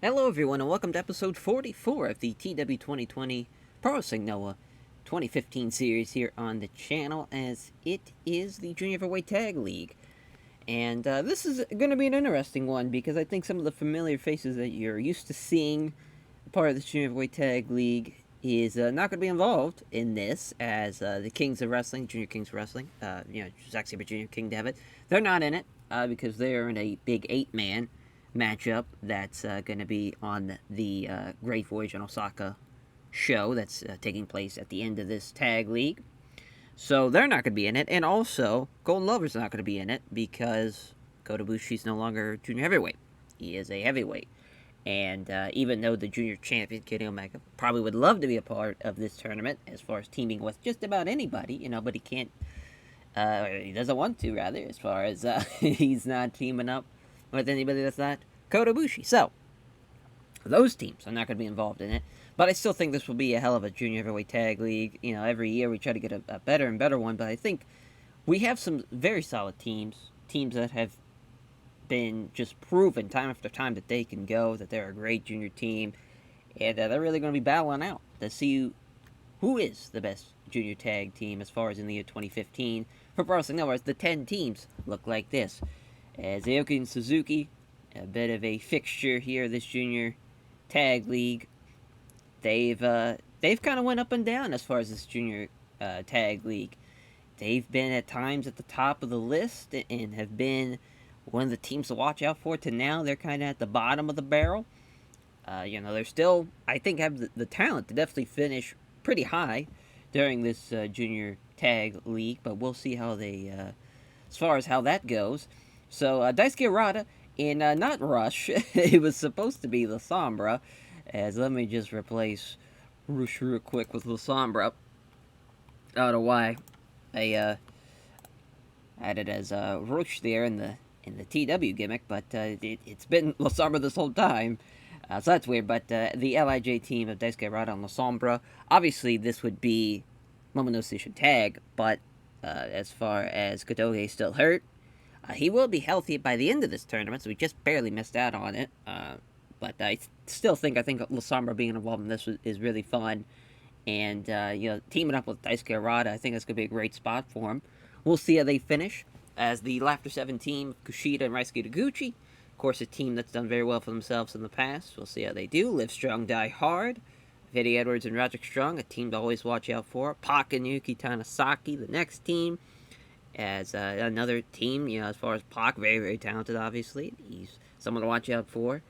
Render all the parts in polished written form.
Hello, everyone, and welcome to episode 44 of the TEW 2020 Pro Wrestling Noah 2015 series here on the channel, as it is the Junior Heavyweight Tag League. And this is going to be an interesting one because I think some of the familiar faces that you're used to seeing part of the Junior Heavyweight Tag League is not going to be involved in this, as the Kings of Wrestling, Junior Kings of Wrestling, Zack Sabre Jr., King Devitt, they're not in it because they are in a big 8-man matchup that's going to be on the Great Voyage in Osaka show that's taking place at the end of this tag league. So they're not going to be in it, and also Golden Lover's not going to be in it because Kota Ibushi's no longer junior heavyweight. He is a heavyweight. And even though the junior champion, Kenny Omega, probably would love to be a part of this tournament as far as teaming with just about anybody, but he can't, he doesn't want to, rather, as far as he's not teaming up with anybody that's not Kota Ibushi. So, those teams are not going to be involved in it. But I still think this will be a hell of a junior heavyweight tag league. Every year we try to get a better and better one. But I think we have some very solid teams that have been just proven time after time that they can go, that they're a great junior team, and they're really going to be battling out to see who is the best junior tag team as far as in the year 2015. For Pro Wrestling Network, the 10 teams look like this. As Aoki and Suzuki, a bit of a fixture here, this junior tag league. They've kind of went up and down as far as this junior tag league. They've been at times at the top of the list and have been one of the teams to watch out for. To now, they're kind of at the bottom of the barrel. They're still, I think, have the talent to definitely finish pretty high during this junior tag league. But we'll see how they, as far as how that goes. So Daisuke Rada in not Rush, it was supposed to be the Sombra. As let me just replace Rush real quick with the Sombra. I don't know why I had it as Rush there in the TEW gimmick, but it's been La Sombra this whole time. So that's weird, but the LIJ team of Daisuke Rada and La Sombra, obviously this would be Momono Station Tag, but as far as Kodoge is still hurt, he will be healthy by the end of this tournament, so we just barely missed out on it. But I still think La Sombra being involved in this is really fun. And, teaming up with Daisuke Harada, I think that's going to be a great spot for him. We'll see how they finish as the Laughter 7 team, Kushida and Raisuke Taguchi. Of course, a team that's done very well for themselves in the past. We'll see how they do. Live Strong, Die Hard. Eddie Edwards and Roderick Strong, a team to always watch out for. Pac and Yuki Tanasaki, the next team. As another team, as far as Pac, very, very talented, obviously. He's someone to watch out for.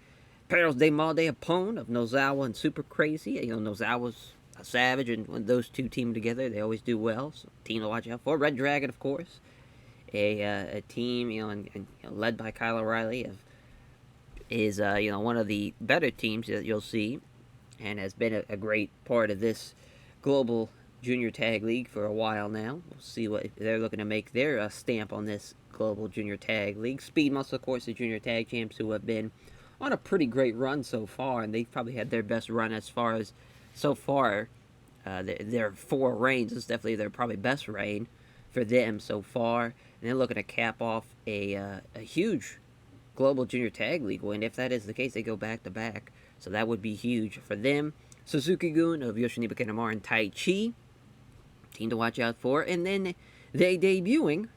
Perils de Mal de Apone of Nozawa and Super Crazy. Nozawa's a savage, and when those two team together, they always do well. So, team to watch out for. Red Dragon, of course. A team, and led by Kyle O'Reilly, is one of the better teams that you'll see, and has been a great part of this global junior tag league for a while now. We'll see what they're looking to make their stamp on this global junior tag league. Speed Muscle, of course, the junior tag champs, who have been on a pretty great run so far, and they've probably had their best run as far as so far. Their 4 reigns is definitely their probably best reign for them so far. And they're looking to cap off a huge global junior tag league win. If that is the case, they go back to back, so that would be huge for them. Suzuki-gun of Yoshinobu Kanamar and Tai Chi, team to watch out for. And then they debuting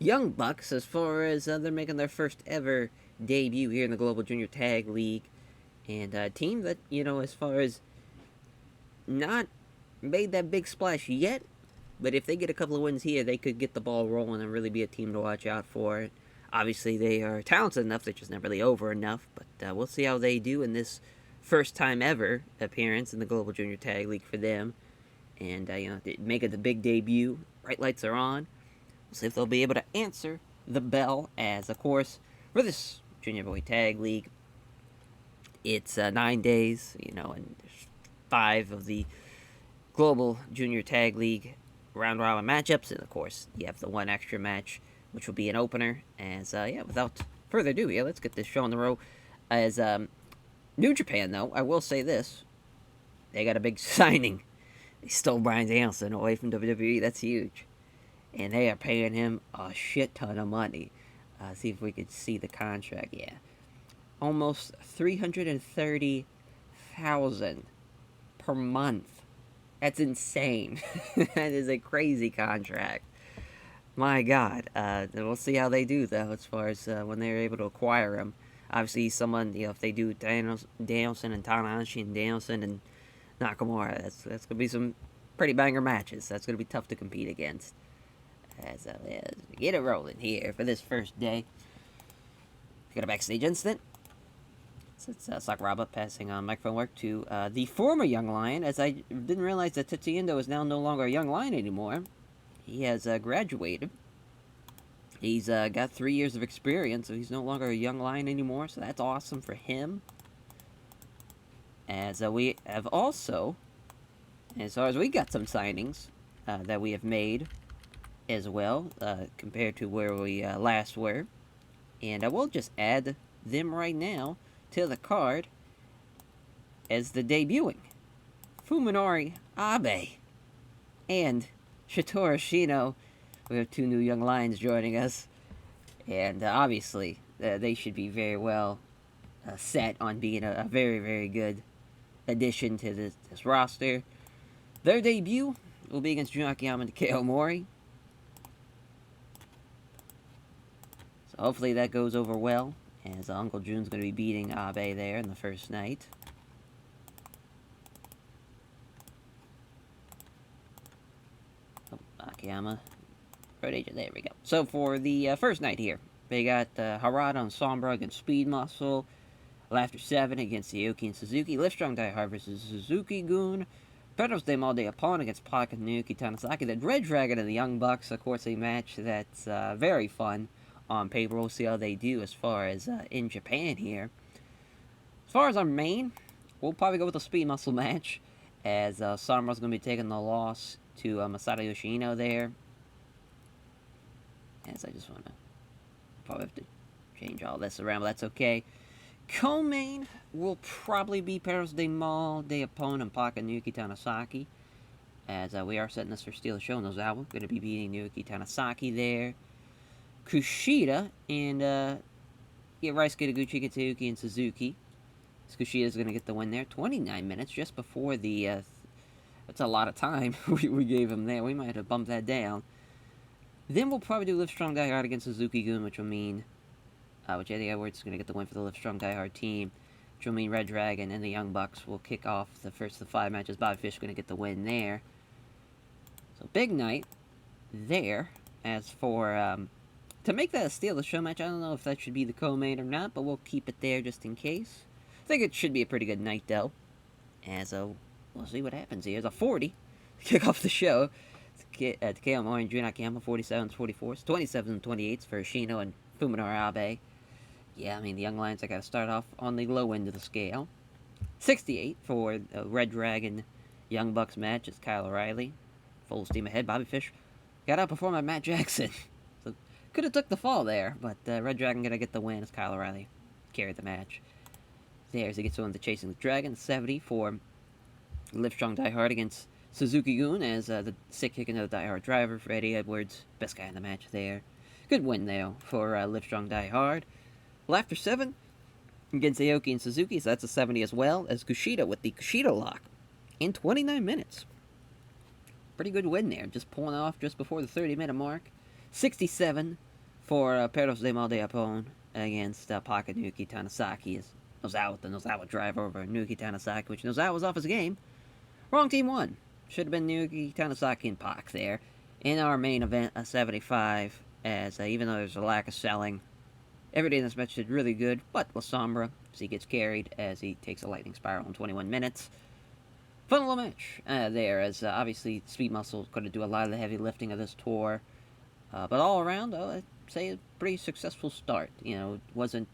Young Bucks, as far as they're making their first ever debut here in the Global Junior Tag League. And a team that, as far as not made that big splash yet, but if they get a couple of wins here, they could get the ball rolling and really be a team to watch out for. Obviously, they are talented enough, they're just not really over enough, but we'll see how they do in this first time ever appearance in the Global Junior Tag League for them. And, make it the big debut. Bright lights are on. We'll see if they'll be able to answer the bell, as, of course, for this Junior Heavyweight Tag League, it's 9 days, and there's 5 of the Global Junior Tag League round robin matchups, and of course, you have the one extra match, which will be an opener. As, without further ado, let's get this show on the road. As, New Japan, though, I will say this, they got a big signing. They stole Bryan Danielson away from WWE, that's huge. And they are paying him a shit ton of money. See if we could see the contract, yeah. almost 330,000 per month. That's insane. That is a crazy contract. My God, we'll see how they do though, as far as when they're able to acquire him. Obviously, someone if they do Danielson and Tanahashi and Danielson and Nakamura, that's gonna be some pretty banger matches. That's gonna be tough to compete against. As get it rolling here for this first day. Got a backstage incident. So it's Sakuraba passing on microphone work to the former Young Lion, as I didn't realize that Tetsuya Endo is now no longer a Young Lion anymore. He has graduated. He's got 3 years of experience, so he's no longer a Young Lion anymore, so that's awesome for him. As we have also, as far as we got some signings that we have made as well, compared to where we last were. And I will just add them right now to the card as the debuting Fuminori Abe and Shitoro Shino. We have 2 new Young Lions joining us, and obviously they should be very well set on being a very, very good addition to this roster. Their debut will be against Jun Akiyama and Takeo Mori. So hopefully that goes over well, as Uncle Jun's going to be beating Abe there in the first night. Oh, Akiyama. Road agent, there we go. So for the first night here, they got Harada and Sombra against Speed Muscle, Laughter 7 against Aoki and Suzuki, Livestrong Die Hard versus Suzuki-gun, Pedros de Mal de Apon against Pac and Naoki Tanizaki, then Red Dragon and the Young Bucks, of course, a match that's very fun on paper. We'll see how they do as far as in Japan here. As far as our main, we'll probably go with the Speed Muscle match, as Sombra's going to be taking the loss to Masato Yoshino there. As I just want to probably have to change all this around, but that's okay. Co-main will probably be Pedros de Mal de Apon and Pac and Naoki Tanizaki, as we are setting this for Steel Show Nozawa. Going to be beating Naoki Tanizaki there. Kushida and Raisuke Taguchi against Aoki and Suzuki. Kushida's going to get the win there. 29 minutes, just before the... that's a lot of time we gave him there. We might have bumped that down. Then we'll probably do Livestrong Die Hard against Suzuki-gun, which will mean... which Eddie Edwards is going to get the win for the Livestrong Die Hard team. Which will mean Red Dragon and the Young Bucks will kick off the first of the 5 matches. Bobby Fish is going to get the win there. So, big night there. As for... to make that a Steal the Show match, I don't know if that should be the co-main or not, but we'll keep it there just in case. I think it should be a pretty good night, though. As we'll see what happens here. It's a 40 to kick off the show. Takeo Mori and Jun Akiyama, 47s, 44s, 27s, 28s for Shino and Fuminori Abe. Yeah, I mean, the Young Lions, I gotta start off on the low end of the scale. 68 for the Red Dragon Young Bucks match. It's Kyle O'Reilly. Full steam ahead. Bobby Fish got outperformed by Matt Jackson. So, could have took the fall there, but Red Dragon gonna get the win as Kyle O'Reilly carried the match. There, as he gets on to Chasing the Dragon. 70 for Livestrong Die Hard against Suzuki-gun as the sick kick into the Die Hard driver for Eddie Edwards. Best guy in the match there. Good win, though, for Livestrong Die Hard. Laughter 7 against Aoki and Suzuki, so that's a 70 as well, as Kushida with the Kushida lock in 29 minutes. Pretty good win there, just pulling off just before the 30-minute mark. 67 for Pedros de Mal de Apon against Pac and Naoki Tanizaki, as Nozawa with the Nozawa drive over Naoki Tanizaki, which Nozawa was off his game. Wrong team won. Should have been Naoki Tanizaki and Pac there. In our main event, a 75, as even though there's a lack of selling, everybody in this match did really good, but with Sombra, as he gets carried, as he takes a lightning spiral in 21 minutes. Fun little match there, as obviously Speed Muscle is going to do a lot of the heavy lifting of this tour. But all around, I'd say a pretty successful start. You know, it wasn't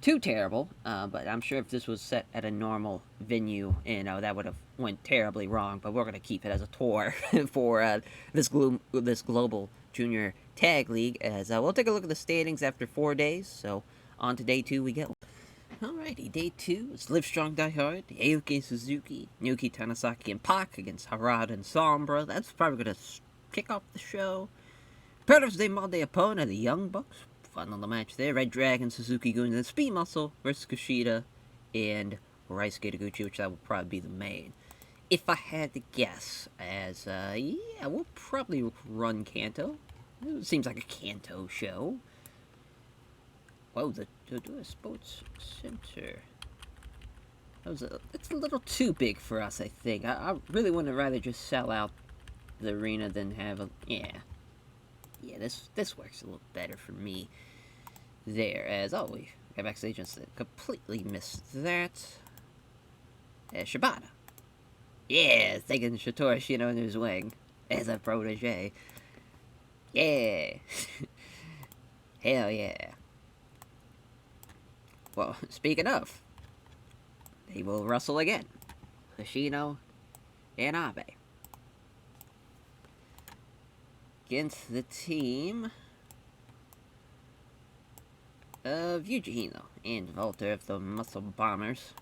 too terrible, but I'm sure if this was set at a normal venue, you know, that would have went terribly wrong. But we're going to keep it as a tour for this global junior tag league, as we'll take a look at the standings after 4 days. So on to day 2 we go. Alrighty, day 2 is Livestrong Die Hard, Aoki and Suzuki, Naoki Tanizaki and Pac against Harada and Sombra. That's probably going to kick off the show. Pedros de Mal de Apon and the Young Bucks fun little match there. Red Dragon, Suzuki-gun, and then Speed Muscle versus Kushida and Raisuke Taguchi, which that will probably be the main. If I had to guess, yeah, we'll probably run Kanto. It seems like a Kanto show. Whoa, the Sports Center. It's a little too big for us, I think. I really would have rather just sell out the arena than have a... Yeah, this works a little better for me. There, as always. I backstage just completely missed that. Shibata. Yeah, taking Shotaro Ashino under his wing as a protege. Yeah. Hell yeah. Well, speaking of, they will wrestle again. Ashino and Abe. Against the team of Yuji Hino and Volta of the Muscle Bombers.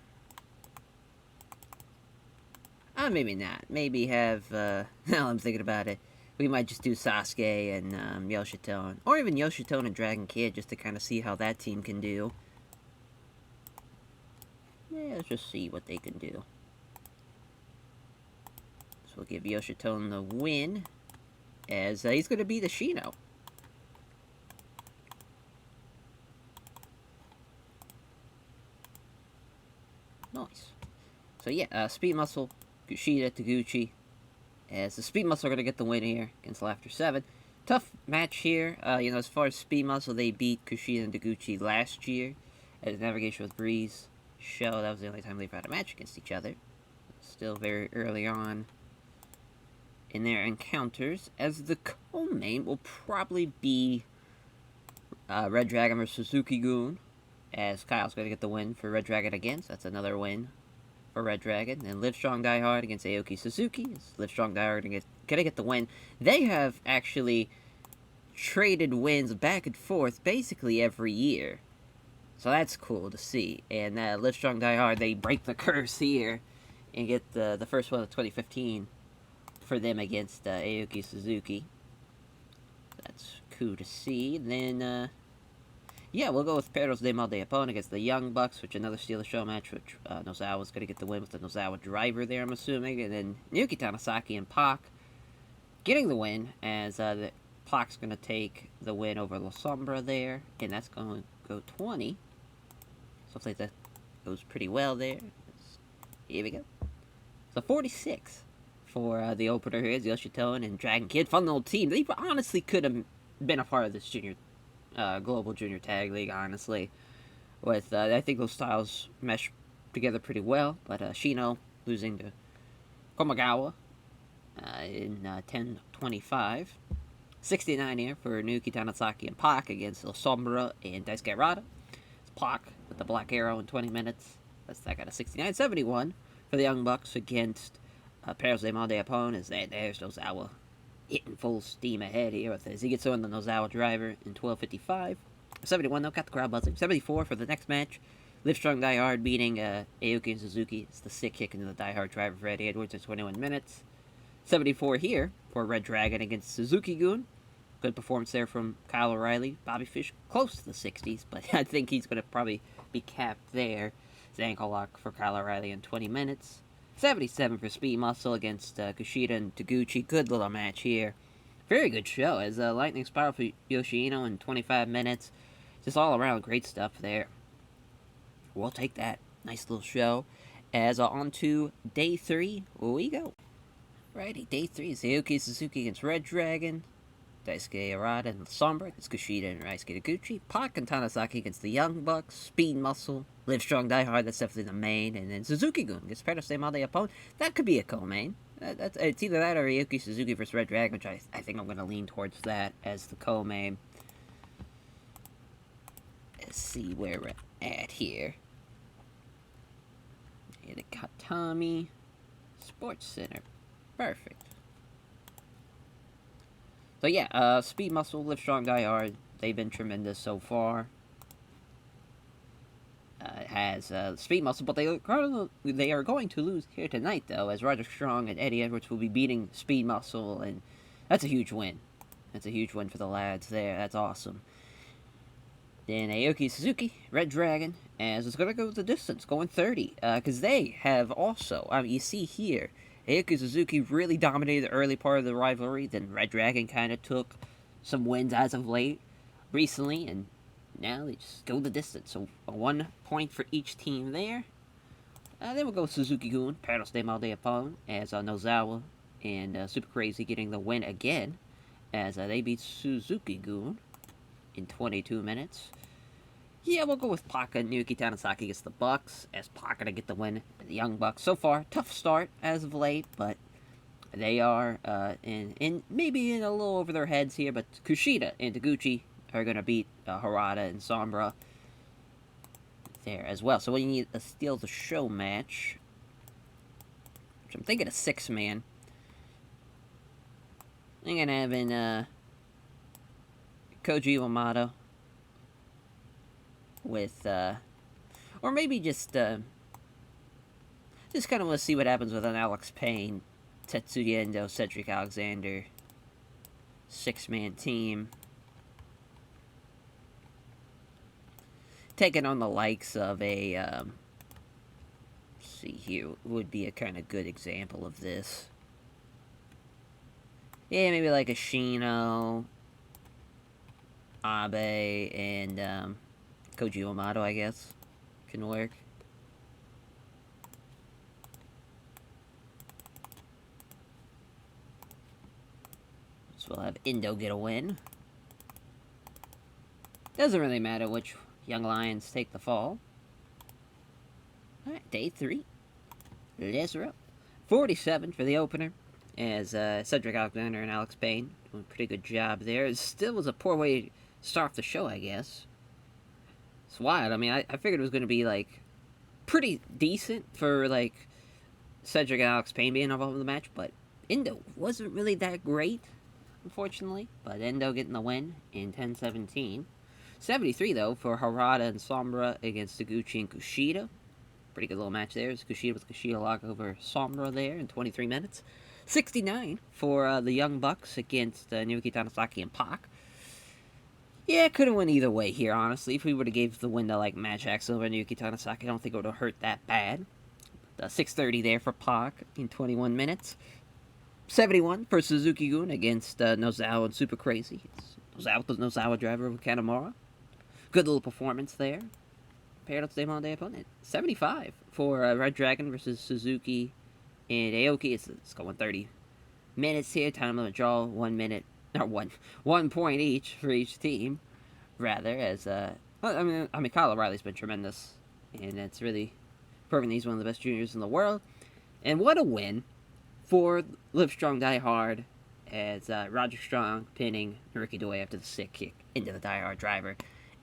Maybe not. Maybe have, now I'm thinking about it, we might just do Sasuke and Yoshitone. Or even Yoshitone and Dragon Kid, just to kind of see how that team can do. Yeah, let's just see what they can do. So we'll give Yoshitone the win, as he's going to beat Ashino. Nice. So yeah, Speed Muscle, Kushida, Taguchi, as the Speed Muscle are going to get the win here against Laughter 7. Tough match here. As far as Speed Muscle, they beat Kushida and Taguchi last year at the Navigation with Breeze show. That was the only time they've had a match against each other. Still very early on in their encounters, as the co-main will probably be Red Dragon versus Suzuki-gun, as Kyle's going to get the win for Red Dragon again, so that's another win for Red Dragon. And Live Strong Die Hard against Aoki Suzuki. Live Strong Die Hard going to get the win. They have actually traded wins back and forth basically every year, so that's cool to see. And Live Strong Die Hard, they break the curse here and get the first one of 2015 for them against Aoki Suzuki. That's cool to see. Then, yeah, we'll go with Perros de Mal de Japón against the Young Bucks, which another Steel Show match, which Nozawa's going to get the win with the Nozawa driver there, I'm assuming. And then Naoki Tanasaki and Pac getting the win, as the Pac's going to take the win over La Sombra there, and that's going to go 20. So hopefully that goes pretty well there. Here we go. So 46 for the opener here is Yoshitone and Dragon Kid. Fun little team. They honestly could have been a part of this Global Junior Tag League, honestly. With, I think those styles mesh together pretty well. But Shino losing to Komagawa in 10-25. 69 here for Naoki Tanasaki and Pac against Sombra and Daisuke Rada. It's Pac with the Black Arrow in 20 minutes. That got a 69-71 for the Young Bucks against Perros de Mal de Japón, as there's Nozawa hitting full steam ahead here with as he gets on the Nozawa driver in 12:55. 71 though, got the crowd buzzing. 74 for the next match. Live Strong Die Hard beating Aoki and Suzuki. It's the sick kick into the Die Hard driver for Eddie Edwards in 21 minutes. 74 here for Red Dragon against Suzuki-gun. Good performance there from Kyle O'Reilly. Bobby Fish close to the 60s, but I think he's going to probably be capped there. It's ankle lock for Kyle O'Reilly in 20 minutes. 77 for Speed Muscle against Kushida and Taguchi. Good little match here. Very good show, as Lightning Spiral for Yoshino in 25 minutes. Just all around great stuff there. We'll take that. Nice little show. As on to day 3 we go. Righty, day 3 is Aoki Suzuki against Red Dragon. Daisuke Rada and Sombra against Kushida and Raisuke Taguchi. Pac and Tanasaki against the Young Bucks. Speed Muscle. Live Strong Die Hard, that's definitely the main. And then Suzuki-gun against Perros de Mal de Japón. That could be a co-main. It's either that or Aoki Suzuki versus Red Dragon, which I think I'm going to lean towards that as the co-main. Let's see where we're at here. Yeah, the Katami Sports Center. Perfect. So yeah, Speed Muscle, Live Strong Die Hard, they've been tremendous so far. It has Speed Muscle, but they are going to lose here tonight, though, as Roderick Strong and Eddie Edwards will be beating Speed Muscle, and that's a huge win. That's a huge win for the lads there. That's awesome. Then Aoki Suzuki, Red Dragon, as it's going to go the distance, going 30. Because they have also, you see here, Aoki Suzuki really dominated the early part of the rivalry. Then Red Dragon kind of took some wins as of late, recently, and now they just go the distance. So 1 point for each team there. Then we'll go Suzuki-gun, Paddles de Maldeapone, as Nozawa and Super Crazy getting the win again, as they beat Suzuki-gun in 22 minutes. Yeah, we'll go with Pac and Naoki Tanasaki against the Bucks, as Pac to get the win. The Young Bucks, so far, tough start as of late, but they are in maybe in a little over their heads here, but Kushida and Taguchi are going to beat Harada and Sombra there as well. So we need a Steal the Show match, which I'm thinking a 6-man. I'm going to have in Koji Iwamata with, or maybe just kind of want to see what happens with an Alex Payne, Tetsuya Endo, Cedric Alexander 6-man team. Taking on the likes of a, let's see here, would be a kind of good example of this. Yeah, maybe like a Shino, Abe, and Koji Iwamata, I guess, can work. So we'll have Endo get a win. Doesn't really matter which Young Lions take the fall. Alright, day 3. Let's roll. 47 for the opener, as Cedric Alexander and Alex Payne doing a pretty good job there. It still was a poor way to start off the show, I guess. It's wild. I mean, I figured it was going to be, like, pretty decent for, like, Cedric and Alex Payne being involved in the match, but Endo wasn't really that great, unfortunately. But Endo getting the win in 10-17. 73, though, for Harada and Sombra against Taguchi and Kushida. Pretty good little match there. It's Kushida with Kushida lock over Sombra there in 23 minutes. 69 for the Young Bucks against Naoki Tanasaki and Pac. Yeah, it could have went either way here, honestly. If we would have gave the win to, like, Matt Jackson over Naoki Tanasaki, I don't think it would have hurt that bad. 6:30 there for Pac in 21 minutes. 71 for Suzuki-gun against Nozawa and Super Crazy. It's Nozawa driver with Kanamara. Good little performance there. Paired to on the opponent. 75 for Red Dragon versus Suzuki and Aoki. It's going 30 minutes here. Time limit draw. 1 minute. Or 1 point each for each team. Rather, as I mean, Kyle O'Reilly's been tremendous, and it's really proving he's one of the best juniors in the world. And what a win for Live Strong Die Hard, as Roger Strong pinning Ricky Doi after the sick kick into the Die Hard driver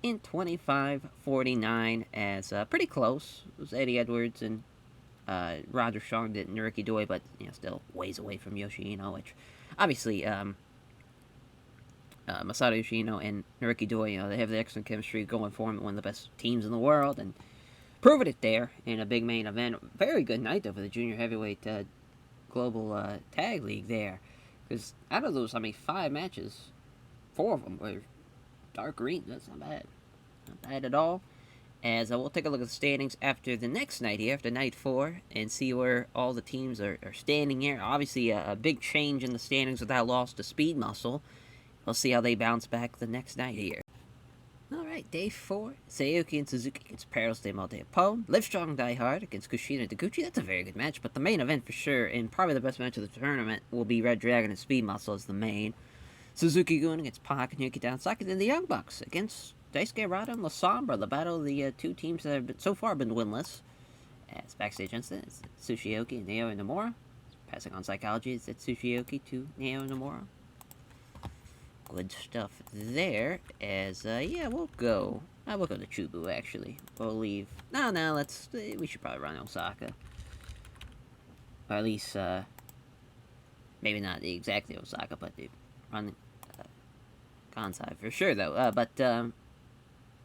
in 25-49, as pretty close. It was Eddie Edwards and Roger Strong did Ricky Doi, but still ways away from Yoshino, which obviously Masato Yoshino and Ricky Doi, they have the excellent chemistry going for them, one of the best teams in the world, and proving it there in a big main event. Very good night, though, for the junior heavyweight global tag league there. Because out of those, 5 matches, 4 of them were dark green. That's not bad. Not bad at all. As we'll take a look at the standings after the next night here, after night 4, and see where all the teams are standing here. Obviously, a big change in the standings with that loss to Speed Muscle. We'll see how they bounce back the next night here. Alright, day 4. Aoki and Suzuki against Perros de Maldeapone. Live Strong Die Hard against Kushida and Taguchi. That's a very good match, but the main event for sure, and probably the best match of the tournament, will be Red Dragon and Speed Muscle as the main. Suzuki-gun against Pac and Naoki Tanasaki, and then the Young Bucks against Daisuke Rada and La Sombra. The battle of the 2 teams that have so far been winless. As backstage incident, it's Tsuchioki and Naoya Nomura. Passing on psychology, it's Tsuchioki to Naoya Nomura. Good stuff there, as, yeah, we'll go to Chubu, actually. We'll leave, we should probably run Osaka. Or at least, maybe not exactly Osaka, but run, Kansai for sure, though.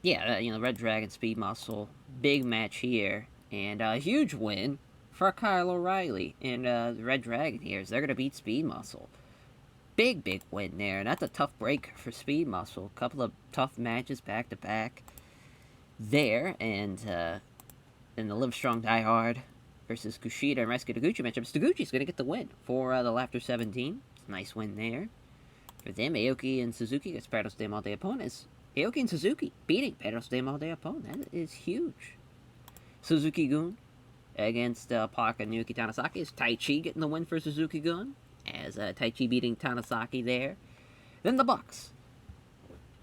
Yeah, Red Dragon, Speed Muscle, big match here, and a huge win for Kyle O'Reilly and the Red Dragon here, as they're going to beat Speed Muscle. big win there. That's a tough break for Speed Muscle. A couple of tough matches back to back there, and then the Live Strong Die Hard versus Kushida and Ryosuke Taguchi matchup. Taguchi's going to get the win for the Laughter 17. Nice win there for them. Aoki and Suzuki against Paradise Day All Day opponents. Aoki and Suzuki beating Paradise Day All Day opponent. That is huge. Suzuki-gun against Pac and Naoki Tanasaki. Is Tai Chi getting the win for Suzuki-gun, as Tai Chi beating Tanasaki there. Then the Bucks.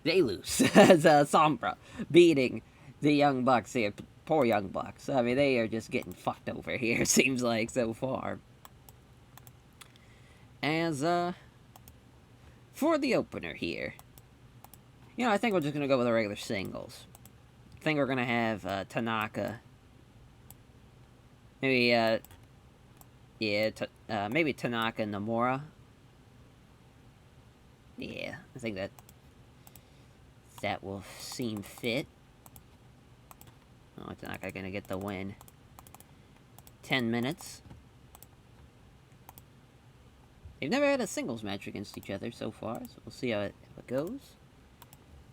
They lose as Sombra beating the Young Bucks here. Poor Young Bucks. I mean, they are just getting fucked over here, it seems like, so far. As, for the opener here, I think we're just going to go with the regular singles. I think we're going to have Tanaka. Maybe, maybe Tanaka and Nomura. Yeah, I think that will seem fit. Oh, Tanaka gonna get the win. 10 minutes. They've never had a singles match against each other so far, so we'll see how it goes.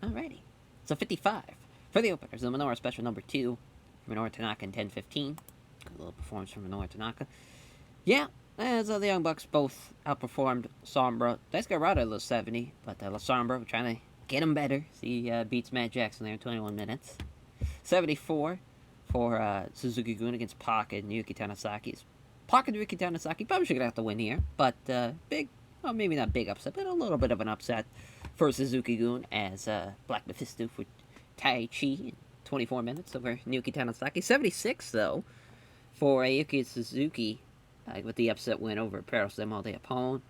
Alrighty. So 55 for the openers. The Minoru Special number 2. Minoru Tanaka in 10:15. Good little performance from Minoru Tanaka. Yeah, as the Young Bucks both outperformed Sombra. Daisuke Rada at 70, but Sombra trying to get him better. See, beats Matt Jackson there in 21 minutes. 74 for Suzuki-gun against Pac and Naoki Tanasaki. Pac and Naoki Tanasaki probably should have the win here, but big, well, maybe not big upset, but a little bit of an upset for Suzuki-gun as Black Mephisto for Tai Chi in 24 minutes over Naoki Tanasaki. 76, though, for Aoki Suzuki with the upset win over Paros All Day Opponent.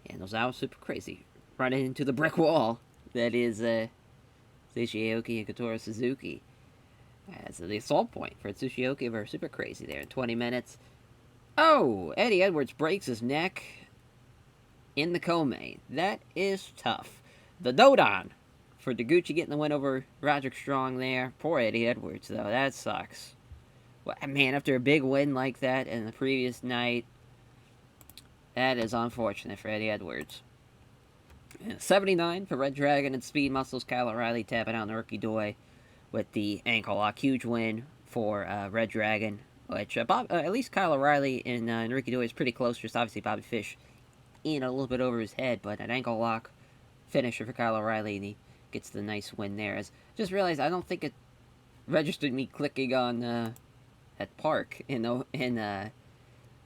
And those hours super crazy. Running into the brick wall that is Seishi Aoki and Katora Suzuki. As the assault point for Tsushioki over super crazy there in 20 minutes. Oh, Eddie Edwards breaks his neck in the co-main. That is tough. The Dodon for Taguchi getting the win over Roderick Strong there. Poor Eddie Edwards, though. That sucks. Well, man, after a big win like that in the previous night, that is unfortunate for Eddie Edwards. 79 for Red Dragon and Speed Muscles. Kyle O'Reilly tapping out Naruki Doi with the ankle lock. Huge win for Red Dragon, which at least Kyle O'Reilly and Naruki Doi is pretty close. Just obviously Bobby Fish in a little bit over his head, but an ankle lock finisher for Kyle O'Reilly, and he gets the nice win there. As just realized, I don't think it registered me clicking on at Park in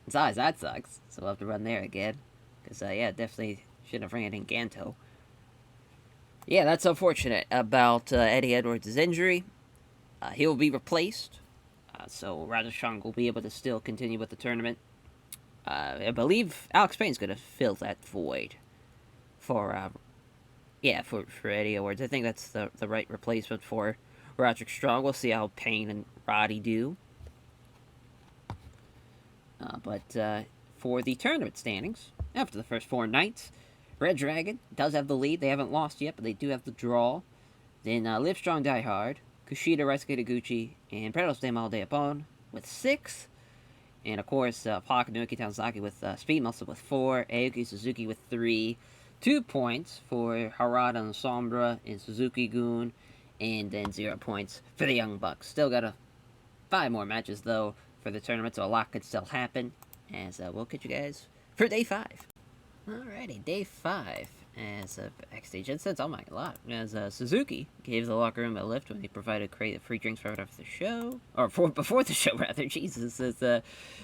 size. That sucks. So we'll have to run there again, because yeah, definitely should have ran it in Ganto. Yeah, that's unfortunate about Eddie Edwards' injury. He'll be replaced, so Radishang will be able to still continue with the tournament. I believe Alex Payne's going to fill that void for Eddie Edwards. I think that's the right replacement for Roderick Strong. We'll see how Payne and Roddy do. But for the tournament standings, after the first 4 nights, Red Dragon does have the lead. They haven't lost yet, but they do have the draw. Then Live Strong Die Hard, Kushida, Ryosuke Taguchi, and Paradise Day All Day Opponent with 6. And of course, Pac and Naoki Tanasaki with Speed Muscle with 4. Aoki Suzuki with 3. 2 points for Harada and Sombra and Suzuki-gun. And then 0 points for the Young Bucks. Still got 5 more matches, though, for the tournament, so a lot could still happen. As we'll catch you guys for Day 5. Alrighty, Day 5. As backstage incidents, oh my god, as Suzuki gave the locker room a lift when he provided free drinks right after the show, or before the show rather. Jesus, as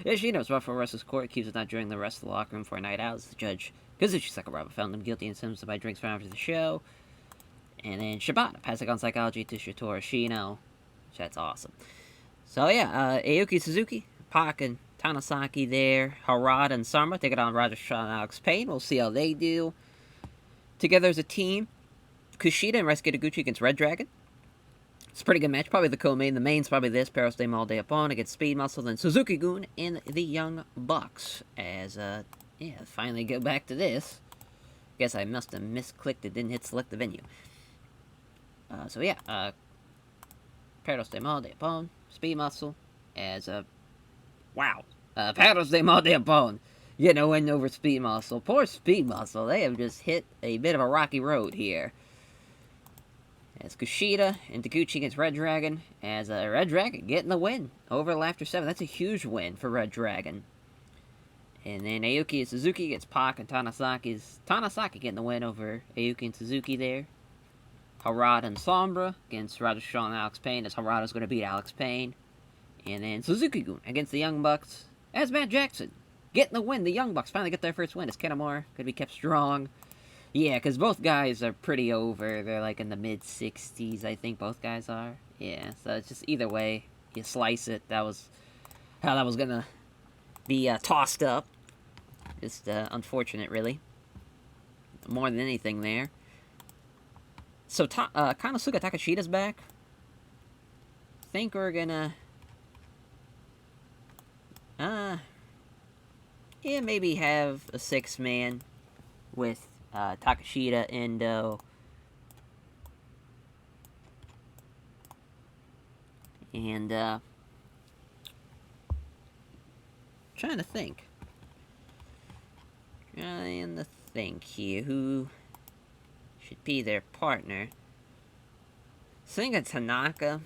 Ishino's brought for Russell's court, accused of not joining the rest of the locker room for a night out. As the judge Kazuchi Sakuraba found him guilty and sentenced to buy drinks right after the show. And then Shibata passing on psychology to Shitoro Shino. That's awesome. So yeah, Aoki Suzuki, Pac and Tanasaki there, Harada and Sombra take it on Roger Shaw and Alex Payne. We'll see how they do. Together as a team, Kushida and Ryosuke Taguchi against Red Dragon. It's a pretty good match. Probably the co-main. The main's probably this. Paros Day All Day Opponent against Speed Muscle. Then Suzuki-gun and the Young Bucks. As, finally go back to this. Guess I must have misclicked it. Didn't hit select the venue. Paros Day All Day Opponent. Speed Muscle. As, Paros Day All Day Opponent getting a win over Speed Muscle. Poor Speed Muscle. They have just hit a bit of a rocky road here. As Kushida and Taguchi against Red Dragon. As Red Dragon getting the win over Laughter 7. That's a huge win for Red Dragon. And then Aoki and Suzuki against Pac and Tanasaki. Tanasaki getting the win over Aoki and Suzuki there. Harada and Sombra against Roderick Strong and Alex Payne, as Harada's going to beat Alex Payne. And then Suzuki-gun against the Young Bucks, as Matt Jackson getting the win. The Young Bucks finally get their first win, as Kanamar could be kept strong. Yeah, because both guys are pretty over. They're like in the mid-60s, I think both guys are. Yeah, so it's just either way you slice it. That was how that was going to be tossed up. Just unfortunate, really. More than anything there. So, Konosuke Takashida's back. I think we're gonna... yeah, maybe have a 6-man with Takashida, Endo, and trying to think here who should be their partner. I think it's Tanaka.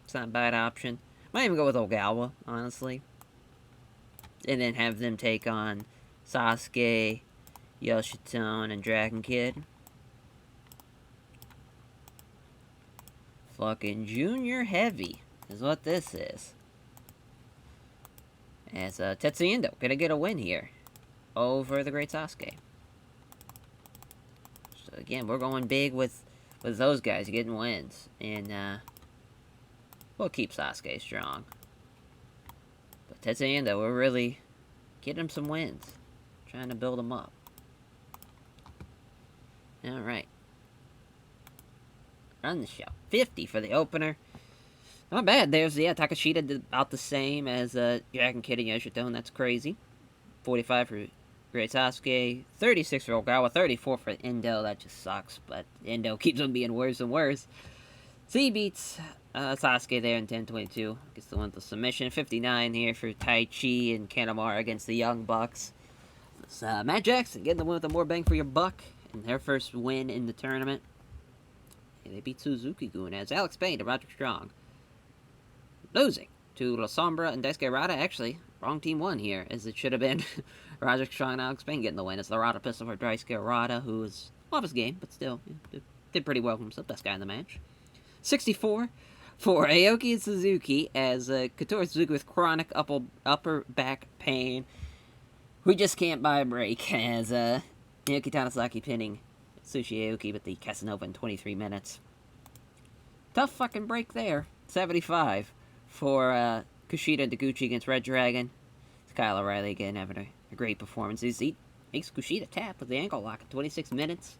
It's not a bad option. Might even go with Ogawa, honestly. And then have them take on Sasuke, Yoshitone, and Dragon Kid. Fucking junior heavy is what this is. As Tetsuya Endo gonna get a win here over the Great Sasuke. So again, we're going big with those guys getting wins. And we'll keep Sasuke strong. But Tetsuya Endo, we're really getting him some wins. Trying to build him up. Alright. Run the show. 50 for the opener. Not bad. There's, Takashida did about the same as Dragon Kid and Yoshitone. That's crazy. 45 for Great Sasuke. 36 for Ogawa. 34 for Endo. That just sucks. But Endo keeps on being worse and worse. So he beats Sasuke there in 10-22. Gets the one with the submission. 59 here for Tai Chi and Kanamar against the Young Bucks. It's, Matt Jackson getting the one with the more bang for your buck. And their first win in the tournament. And they beat Suzuki-gun as Alex Payne to Roderick Strong. Losing to La Sombra and Daisuke Rada. Actually, wrong team won here, as it should have been Roderick Strong and Alex Payne getting the win. It's the Rada pistol for Daisuke Rada, who was off his game, but still did pretty well for himself. Best guy in the match. 64 for Aoki and Suzuki, as Kotori Suzuki with chronic upper back pain. We just can't buy a break, as Naoki Tanasaki pinning Sushi Aoki with the Casanova in 23 minutes. Tough fucking break there. 75 for Kushida and Taguchi against Red Dragon. It's Kyle O'Reilly again having a great performance. He makes Kushida tap with the ankle lock in 26 minutes.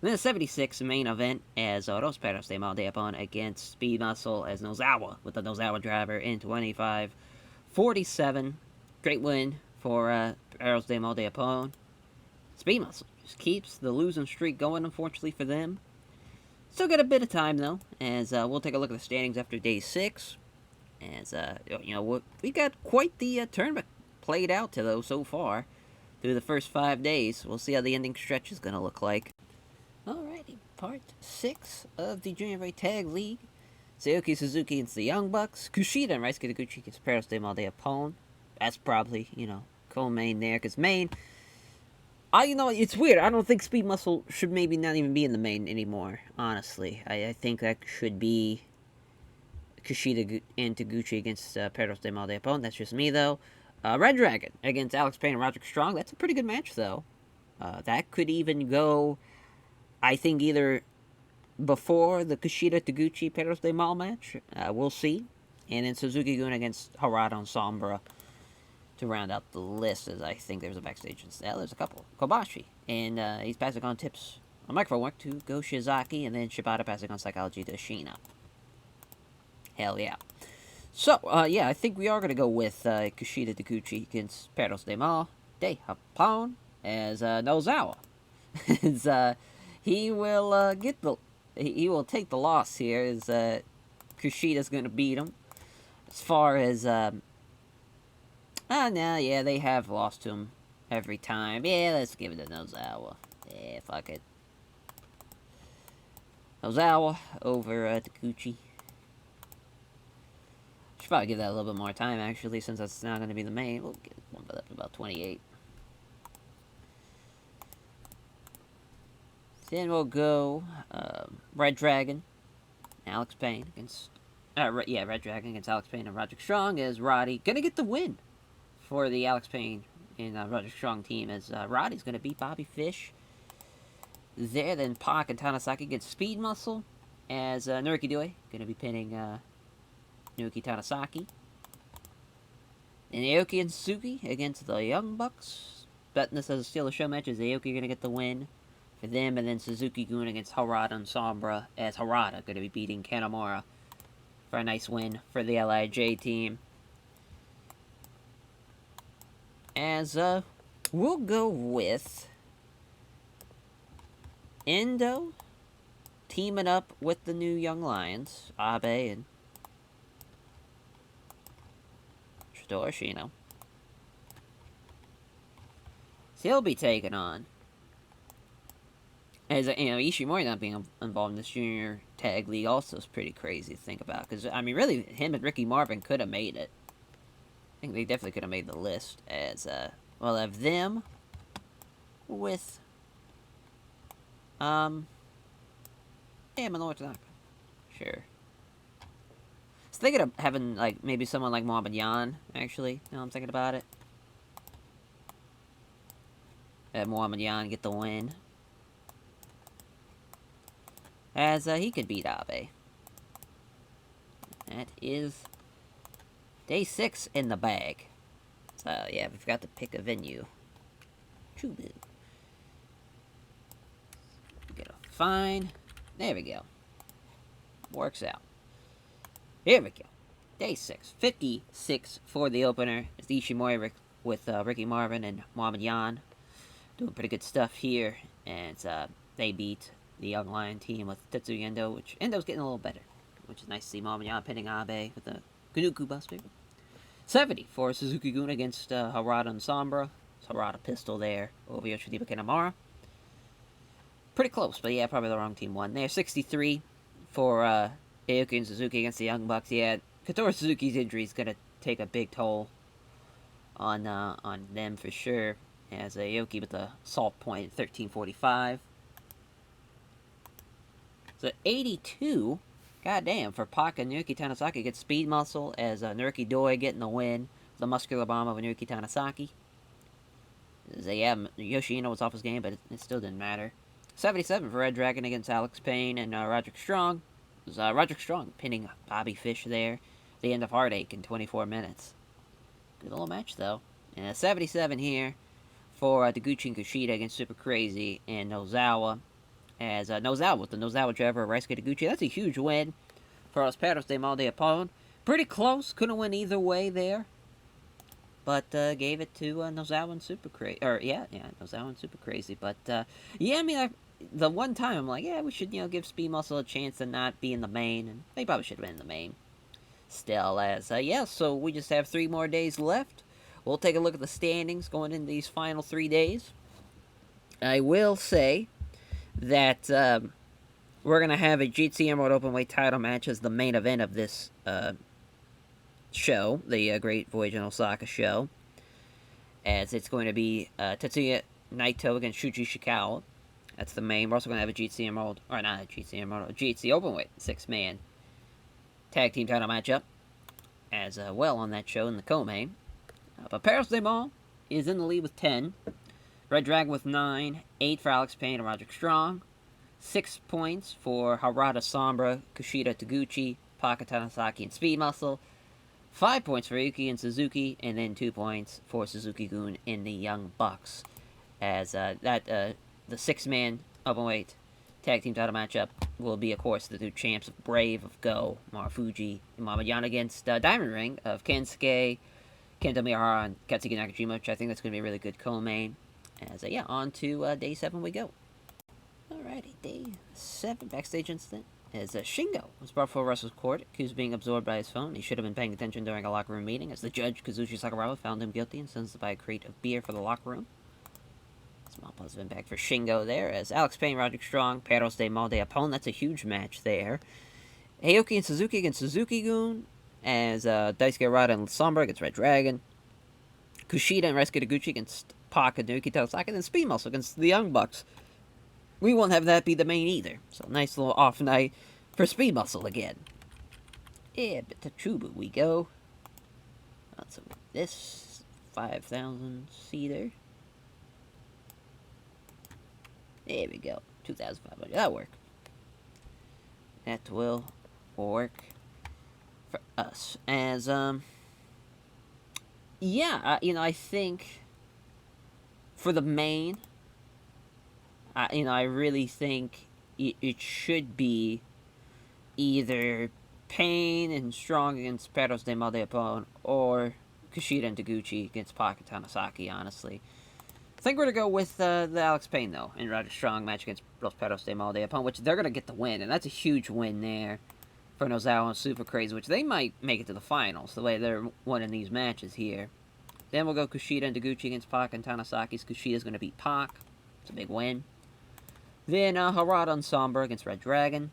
And then the 76 main event as Dos Perros de Maldeapon against Speed Muscle as Nozawa with the Nozawa driver in 25-47. Great win for Perros de Maldeapon. Speed Muscle just keeps the losing streak going, unfortunately for them. Still got a bit of time, though, as we'll take a look at the standings after day 6. As, we got quite the tournament played out, though, so far. Through the first 5 days. We'll see how the ending stretch is going to look like. Alrighty, part 6 of the Junior Heavyweight Tag League. Aoki Suzuki against the Young Bucks. Kushida and Daisuke Taguchi against Perros de Maldeapon. That's probably, co-main there, because main... it's weird. I don't think Speed Muscle should maybe not even be in the main anymore, honestly. I think that should be Kushida and Taguchi against Perros de Maldeapon. That's just me, though. Red Dragon against Alex Payne and Roderick Strong. That's a pretty good match, though. That could even go, I think, either before the Kushida-Taguchi Perros de Mal match. We'll see. And then Suzuki-gun against Harada and Sombra to round out the list, as I think there's a backstage instead. There's a couple. Kobashi. And he's passing on tips on microphone work to Go Shizaki, and then Shibata passing on psychology to Shina. Hell yeah. So, I think we are going to go with Kushida Taguchi against Perros de Maldeapon as Nozawa. as he will he will take the loss here, as Kushida's going to beat him. As far as Oh, no, yeah, they have lost to him every time. Yeah, let's give it to Nozawa. Yeah, fuck it. Nozawa over Taguchi. Should probably give that a little bit more time, actually, since that's not going to be the main. We'll get one up to about 28. Then we'll go Red Dragon, Alex Payne against... Red Dragon against Alex Payne and Roderick Strong as Roddy gonna get the win for the Alex Payne and Roderick Strong team as Roddy's gonna beat Bobby Fish there. Then Pac and Tanasaki against Speed Muscle as Naruki Doi gonna be pinning Naruki Tanasaki. And Aoki and Suzuki against the Young Bucks. Betting this as a Steal the Show match as Aoki gonna get the win for them, and then Suzuki-gun against Harada and Sombra as Harada gonna be beating Kanamar for a nice win for the LIJ team. As we'll go with Endo teaming up with the new Young Lions, Abe and Shino. So he'll be taken on. As Ishimori not being involved in this junior tag league also is pretty crazy to think about. Because, I mean, really, him and Ricky Marvin could have made it. I think they definitely could have made the list. As, we'll have them with, Minoru Tanaka. Sure. I was thinking of having, like, maybe someone like Muhammad Yan, actually. Now I'm thinking about it. Have Muhammad Yan get the win. As he could beat Abe. That is day 6 in the bag. So, yeah, we forgot to pick a venue. Chubu. Get a fine. There we go. Works out. Here we go. Day 6. 56 for the opener. It's Ishimori with Ricky Marvin and Muhammad Yan. Doing pretty good stuff here. And they beat the Young Lion team with Tetsuya Endo, which Endo's getting a little better, which is nice to see. Muhammad Yan pinning Abe with the Ganuku Buster. 70 for Suzuki-gun against Harada and Sombra. Harada pistol there over Yoshida Kanamara. Pretty close, but yeah, probably the wrong team won there. 63 for Aoki and Suzuki against the Young Bucks. Yeah, Katori Suzuki's injury is going to take a big toll on them for sure. As Aoki with the salt point at 13:45. So 82, goddamn, for Pac and Naruki Tanasaki gets Speed Muscle as Naruki Doi getting the win. The muscular bomb of Naruki Tanasaki. So yeah, Yoshino was off his game, but it still didn't matter. 77 for Red Dragon against Alex Payne and Roderick Strong. It was Roderick Strong pinning Bobby Fish there. The end of Heartache in 24 minutes. Good little match, though. And 77 here for Taguchi and Kushida against Super Crazy and Nozawa. As Nozawa with the Nozawa driver, Raisuke Taguchi. That's a huge win for Los Perros de Mal de Apon. Pretty close. Couldn't win either way there. But gave it to Nozawa and Super Crazy. Nozawa and Super Crazy. But, yeah, I mean, the one time I'm like, yeah, we should, give Speed Muscle a chance to not be in the main. And they probably should have been in the main. Still, as, so we just have 3 more days left. We'll take a look at the standings going into these final 3 days. I will say that we're going to have a GTM World Openweight title match as the main event of this show, the Great Voyage in Osaka show. As it's going to be Tetsuya Naito against Shuji Ishikawa. That's the main. We're also going to have a GTM World, or not a GTM World, a GT Openweight 6-man tag team title matchup as well on that show in the co-main. But Perros de Mal is in the lead with 10. Red Dragon with 9, 8 for Alex Payne and Roderick Strong, 6 points for Harada, Sombra, Kushida, Taguchi, Pac, Tanasaki, and Speed Muscle, 5 points for Aoki and Suzuki, and then 2 points for Suzuki-gun in the Young Bucks. As the 6-man openweight tag team title matchup will be, of course, the two champs of Brave of Go, Marufuji, and Muhammad Yan against Diamond Ring of Kensuke, Kento Miyahara, and Katsuki Nakajima, which I think that's going to be a really good co-main. As, on to day 7 we go. Alrighty, day 7, backstage incident. As Shingo was brought before Russell's court, accused of being absorbed by his phone. He should have been paying attention during a locker room meeting, as the judge, Kazushi Sakuraba, found him guilty and sentenced to buy a crate of beer for the locker room. Small positive impact for Shingo there, as Alex Payne, Roderick Strong, Perros de Mal de Apone. That's a huge match there. Aoki and Suzuki against Suzuki-gun, as Daisuke Rada and Sombra against Red Dragon. Kushida and Resuke Taguchi against Pac and Naoki Tawasaki, and then Speed Muscle against the Young Bucks. We won't have that be the main either, so nice little off night for Speed Muscle again. Yeah, but to Chubu we go. So this 5,000 seater. There we go, 2,500. That'll work. That will work for us. As yeah, I think for the main, I really think it should be either Payne and Strong against Perros de Mal de Apone, or Kushida and Taguchi against Pac and Tanasaki, honestly. I think we're going to go with the Alex Payne, though, in Roderick Strong match against Los Perros de Mal de Apone, which they're going to get the win, and that's a huge win there for Nozawa and Super Crazy, which they might make it to the finals, the way they're winning these matches here. Then we'll go Kushida and Taguchi against Pac and Tanasaki's. Kushida's going to beat Pac. It's a big win. Then Harada and Sombra against Red Dragon.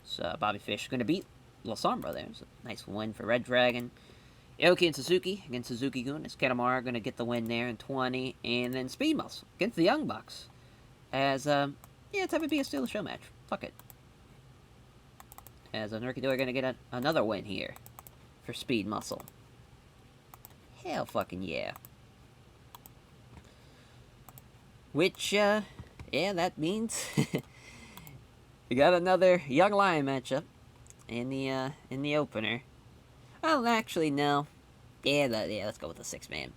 So Bobby Fish is going to beat La Sombra there. It's a nice win for Red Dragon. Aoki and Suzuki against Suzuki-gun. As Kanamar going to get the win there in 20. And then Speed Muscle against the Young Bucks. As, yeah, it's have it be a Steal the Show match. Fuck it. As Nerkido are going to get another win here for Speed Muscle. Hell fucking yeah. Which, yeah, that means we got another Young Lion matchup in the opener. Well, actually, no. Yeah, let's go with the 6-man.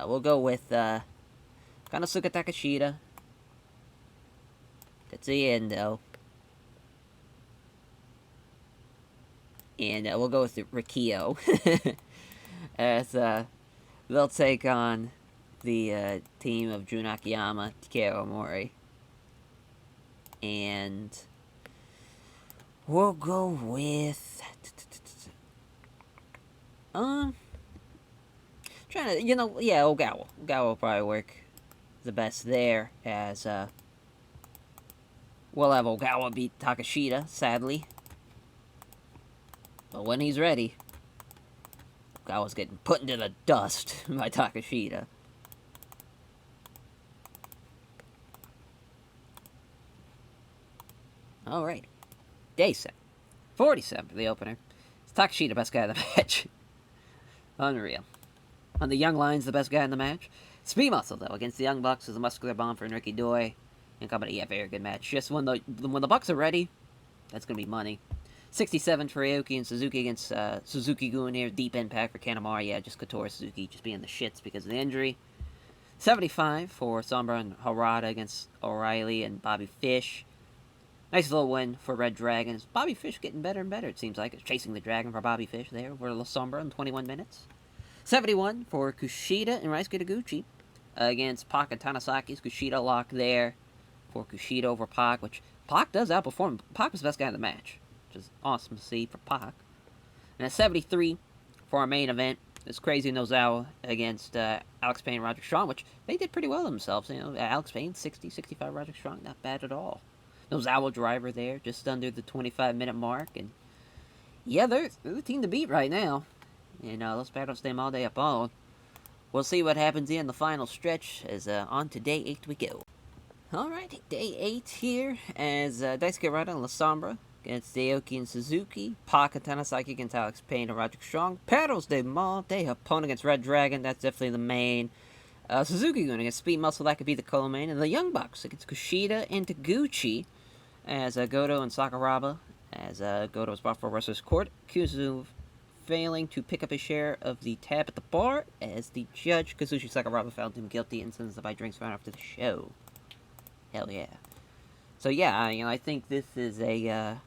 We'll go with Konosuke Takashita, Tetsuya Endo, and we'll go with Rikio as they'll take on the team of Jun Akiyama, Takeo Omori. And we'll go with trying to, yeah, Ogawa. Ogawa will probably work the best there, as we'll have Ogawa beat Takashita, sadly. But when he's ready, Ogawa's getting put into the dust by Takashita. Alright. Day 7. 47 for the opener. It's Takashita, best guy in the match. Unreal. On the Young Lions, the best guy in the match. Speed Muscle, though, against the Young Bucks is a muscular bomb for Enrique Doi. And company, yeah, very good match. Just when the Bucks are ready, that's going to be money. 67 for Aoki and Suzuki against Suzuki-gun here. Deep impact for Kanamar. Yeah, just Kotora Suzuki just being the shits because of the injury. 75 for Sombra and Harada against O'Reilly and Bobby Fish. Nice little win for Red Dragons. Bobby Fish getting better and better, it seems like. It's chasing the dragon for Bobby Fish there for La Sombra in 21 minutes. 71 for Kushida and Reisuke Taguchi against Pac and Tanasaki's. Kushida lock there for Kushida over Pac, which Pac does outperform. Pac was the best guy in the match, which is awesome to see for Pac. And at 73 for our main event, it's Crazy Nozawa against Alex Payne and Roderick Strong, which they did pretty well themselves. Alex Payne, 60, 65, Roderick Strong, not bad at all. Nozawa driver there, just under the 25-minute mark. And yeah, they're the team to beat right now. Los Perros de Mal de Apone. We'll see what happens in the final stretch as on to day 8 we go. Alright, day 8 here as Daisuke Rada and La Sombra against Aoki and Suzuki. Pac and Tanasaki against Alex Payne and Roderick Strong. Perros de Mal de Apone against Red Dragon. That's definitely the main. Suzuki-gun against Speed Muscle. That could be the co-main. And the Young Bucks against Kushida and Taguchi as Goto and Sakuraba. As Goto was brought for wrestler's court. Accused of failing to pick up his share of the tab at the bar, as the judge, Kazushi Sakuraba, found him guilty and sentenced to buy drinks right after the show. Hell yeah. So yeah, I think this is a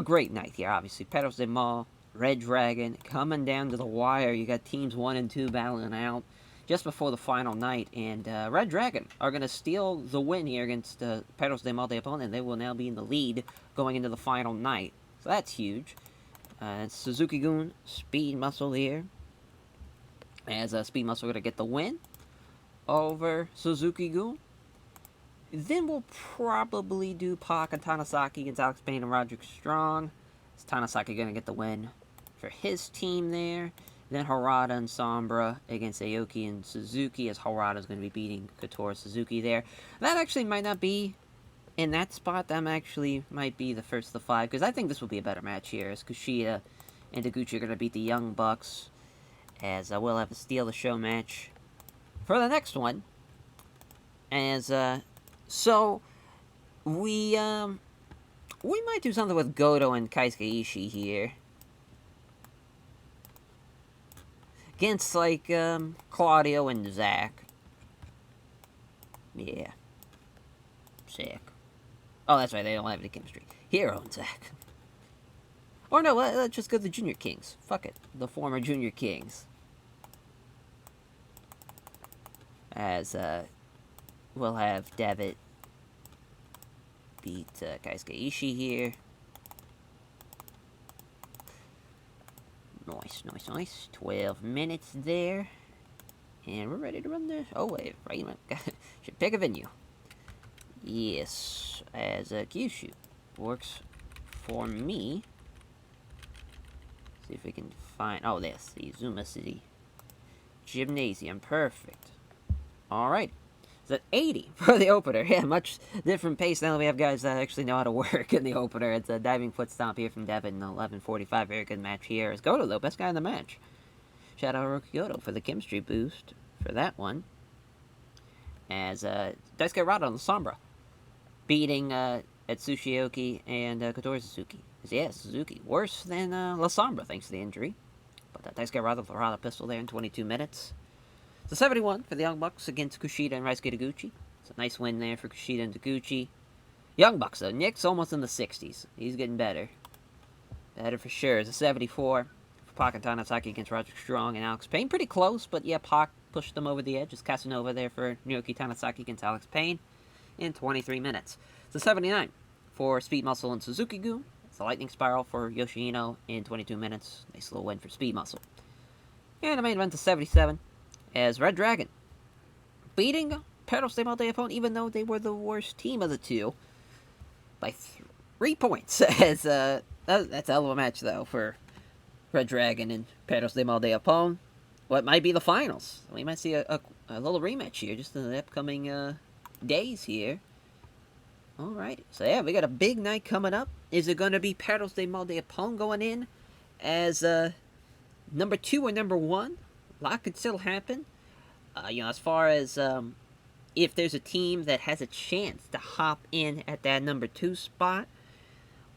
great night here, obviously. Perros de Mal, Red Dragon, coming down to the wire. You got teams 1 and 2 battling out. just before the final night, and Red Dragon are going to steal the win here against Perros de Mal de Japón, and they will now be in the lead going into the final night. So that's huge. Suzuki-gun, Speed Muscle here. As Speed Muscle going to get the win over Suzuki-gun. Then we'll probably do Pac and Tanasaki against Alex Payne and Roderick Strong. Is Tanasaki going to get the win for his team there? Then Harada and Sombra against Aoki and Suzuki, as Harada's going to be beating Couture Suzuki there. That actually might not be in that spot. That actually might be the first of the 5, because I think this will be a better match here, as Kushida and Taguchi are going to beat the Young Bucks, as we'll have a Steal the Show match for the next one. As, so, we might do something with Goto and Keisuke Ishii here. Against, like, Claudio and Zack. Yeah. Sick. Oh, that's right, they don't have any chemistry. Hero and Zack. Or no, let's just go to the Junior Kings. Fuck it. The former Junior Kings. As, we'll have Devitt beat Keisuke Ishii here. Nice. 12 minutes there. And we're ready to run the... Oh, wait a minute. Should pick a venue. Yes. As Kyushu works for me. See if we can find... Oh, there's the Zuma City Gymnasium. Perfect. Alright. So 80 for the opener. Yeah, much different pace now that we have guys that actually know how to work in the opener. It's a diving foot stomp here from Devin. 11:45. Very good match here. It's Goto, though. Best guy in the match. Shout out to Goto for the chemistry boost for that one. As Daisuke Rada on the Sombra. Beating Atsushi Aoki and Couture Suzuki. Yeah, Suzuki. Worse than La Sombra, thanks to the injury. But Daisuke Rada with the Rada pistol there in 22 minutes. So 71 for the Young Bucks against Kushida and Ryusuke Taguchi. It's a nice win there for Kushida and Taguchi. Young Bucks, though. Nick's almost in the 60s. He's getting better. Better for sure. It's a 74 for Pac and Tanasaki against Roderick Strong and Alex Payne. Pretty close, but yeah, Pac pushed them over the edge. It's Casanova there for Naoki Tanasaki against Alex Payne in 23 minutes. It's a 79 for Speed Muscle and Suzuki-gun. It's a Lightning Spiral for Yoshino in 22 minutes. Nice little win for Speed Muscle. And the main event to 77 as Red Dragon beating Perros de Mal de Japón, even though they were the worst team of the two, by 3 points. As that's a hell of a match, though, for Red Dragon and Perros de Mal de Japón. What might be the finals? We might see a little rematch here, just in the upcoming days here. Alright, so yeah, we got a big night coming up. Is it going to be Perros de Mal de Japón going in as number 2 or number 1? A lot could still happen. As far as if there's a team that has a chance to hop in at that number 2 spot,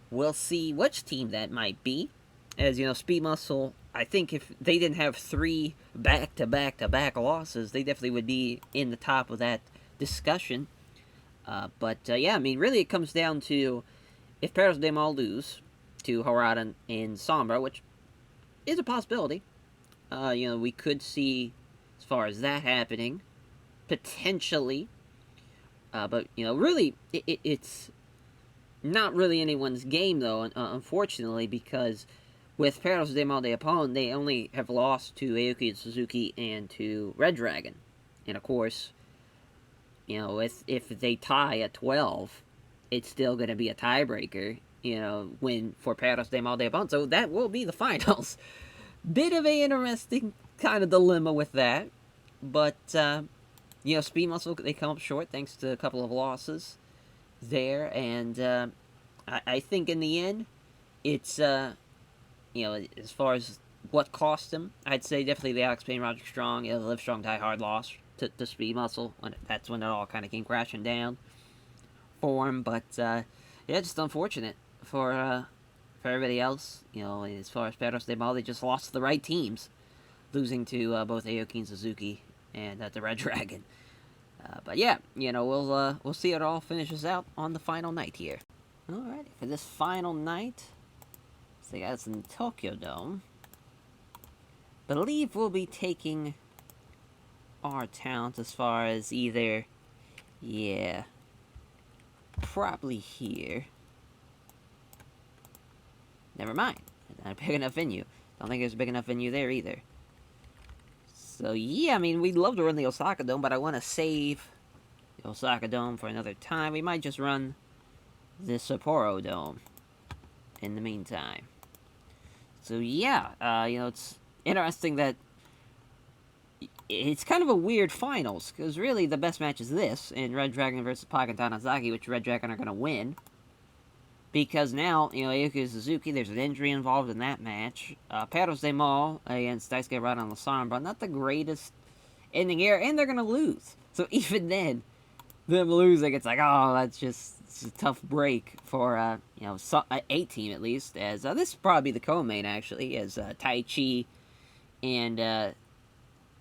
we'll see which team that might be. As Speed Muscle, I think if they didn't have 3 back-to-back losses, they definitely would be in the top of that discussion. But yeah, I mean, really it comes down to if Perros de Mal lose to Harada and Sombra, which is a possibility. We could see, as far as that happening, potentially. But, really, it's not really anyone's game, though, unfortunately, because with Perros de Mal de Japón, they only have lost to Aoki and Suzuki and to Red Dragon. And, of course, if they tie at 12, it's still going to be a tiebreaker, win for Perros de Mal de Japón. So that will be the finals. Bit of an interesting kind of dilemma with that. But, Speed Muscle, they come up short thanks to a couple of losses there. And I think in the end, it's, as far as what cost them, I'd say definitely the Alex Payne, Roderick Strong, the Live Strong, Die Hard loss to Speed Muscle. That's when it all kind of came crashing down for him. But, yeah, just unfortunate for everybody else. As far as Perros de Mal, they just lost to the right teams, losing to both Aoki and Suzuki and the Red Dragon. But yeah, we'll see how it all finishes out on the final night here. Alright, for this final night, so that's in Tokyo Dome. Believe we'll be taking our talent as far as either, yeah, probably here. Never mind. Not a big enough venue. Don't think there's a big enough venue there either. So yeah, I mean, we'd love to run the Osaka Dome, but I want to save the Osaka Dome for another time. We might just run the Sapporo Dome in the meantime. So yeah, it's interesting that it's kind of a weird finals, because really the best match is this, in Red Dragon versus Pac and Tanizaki, which Red Dragon are going to win. Because now, Aoki and Suzuki, there's an injury involved in that match. Perros de Mal against Daisuke Rada and Sombra, not the greatest ending here, and they're going to lose. So even then, them losing, it's like, oh, it's a tough break for, a team at least, as this is probably the co-main, actually, as Tai Chi and